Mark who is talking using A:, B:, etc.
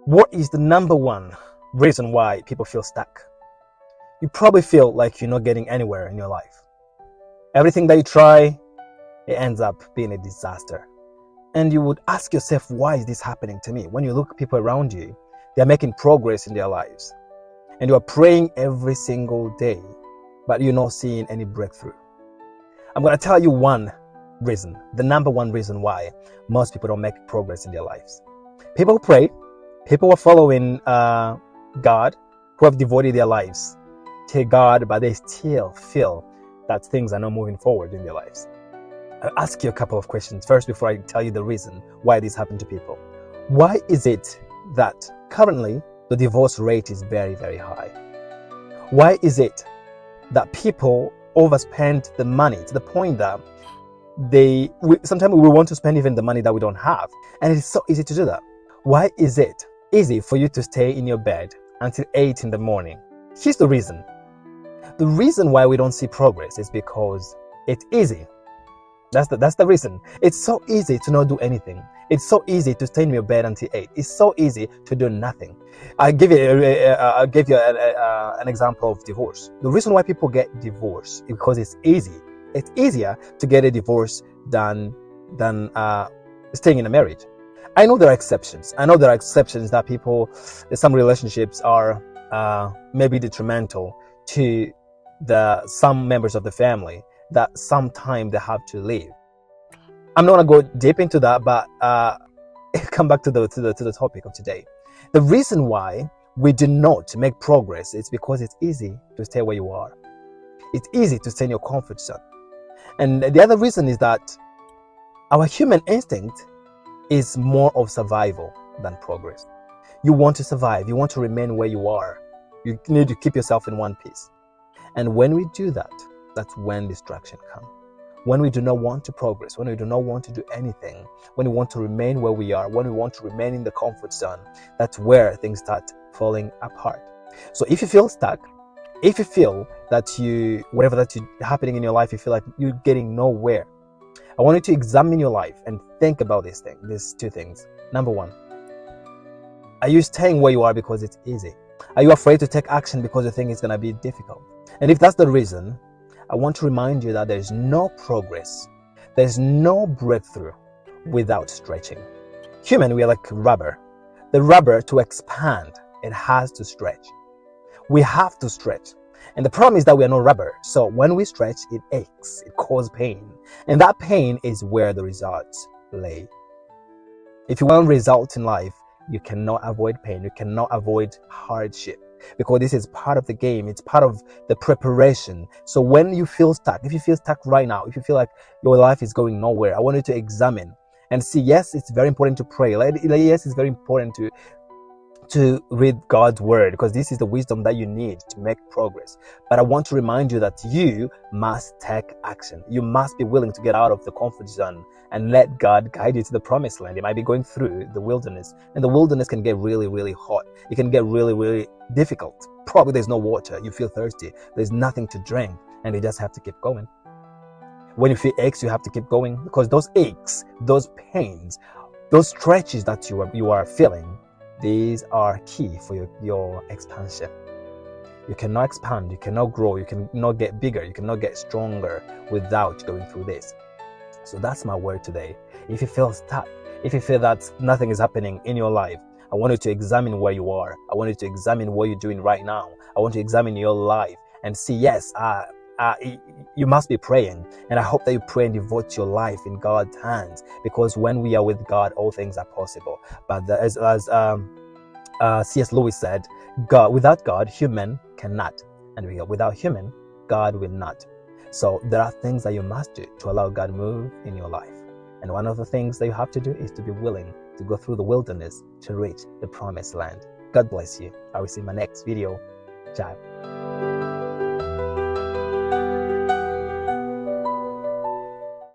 A: What is the number one reason why people feel stuck? You probably feel like you're not getting anywhere in your life. Everything that you try, it ends up being a disaster. And you would ask yourself, why is this happening to me? When you look at people around you, they're making progress in their lives. And you are praying every single day, but you're not seeing any breakthrough. I'm going to tell you one reason, the number one reason why most people don't make progress in their lives. People who pray, people who are following God, who have devoted their lives to God, but they still feel that things are not moving forward in their lives. I'll ask you a couple of questions first before I tell you the reason why this happened to people. Why is it that currently the divorce rate is very, very high? Why is it that people overspend the money to the point that sometimes we want to spend even the money that we don't have? And it's so easy to do that. Why is it easy for you to stay in your bed until 8 in the morning? Here's the reason. The reason why we don't see progress is because it's easy. That's the reason. It's so easy to not do anything. It's so easy to stay in your bed until 8. It's so easy to do nothing. I'll give you an example of divorce. The reason why people get divorced is because it's easy. It's easier to get a divorce than staying in a marriage. I know there are exceptions. That some relationships are maybe detrimental to some members of the family, that sometime they have to leave. I'm not going to go deep into that, but come back to the topic of today. The reason why we do not make progress is because it's easy to stay where you are. It's easy to stay in your comfort zone. And the other reason is that our human instinct is more of survival than progress. You want to survive. You want to remain where you are. You need to keep yourself in one piece. And when we do that, that's when distraction comes. When we do not want to progress, when we do not want to do anything, when we want to remain where we are, when we want to remain in the comfort zone, that's where things start falling apart. So if you feel stuck, if you feel that whatever that's happening in your life, you feel like you're getting nowhere, I want you to examine your life and think about these two things. Number one, are you staying where you are because it's easy? Are you afraid to take action because you think it's going to be difficult? And if that's the reason, I want to remind you that there's no progress, there's no breakthrough without stretching. Human, we are like rubber. The rubber, to expand, it has to stretch. We have to stretch. And the problem is that we are not rubber. So when we stretch, it aches, it causes pain. And that pain is where the results lay. If you want results in life, you cannot avoid pain. You cannot avoid hardship, because this is part of the game. It's part of the preparation. So when you feel stuck, if you feel stuck right now, if you feel like your life is going nowhere, I want you to examine and see, yes, it's very important to pray. Yes, it's very important to read God's word, because this is the wisdom that you need to make progress. But I want to remind you that you must take action. You must be willing to get out of the comfort zone and let God guide you to the promised land. You might be going through the wilderness, and the wilderness can get really, really hot. It can get really, really difficult. Probably there's no water. You feel thirsty. There's nothing to drink, and you just have to keep going. When you feel aches, you have to keep going, because those aches, those pains, those stretches that you are feeling, these are key for your expansion. You cannot expand, you cannot grow, you cannot get bigger, you cannot get stronger without going through this. So that's my word today. If you feel stuck, if you feel that nothing is happening in your life, I want you to examine where you are. I want you to examine what you're doing right now. I want you to examine your life and see, yes, you must be praying. And I hope that you pray and devote your life in God's hands, because when we are with God, all things are possible. But as C.S. Lewis said, without God, human cannot. And without human, God will not. So there are things that you must do to allow God to move in your life. And one of the things that you have to do is to be willing to go through the wilderness to reach the promised land. God bless you. I will see you in my next video. Ciao.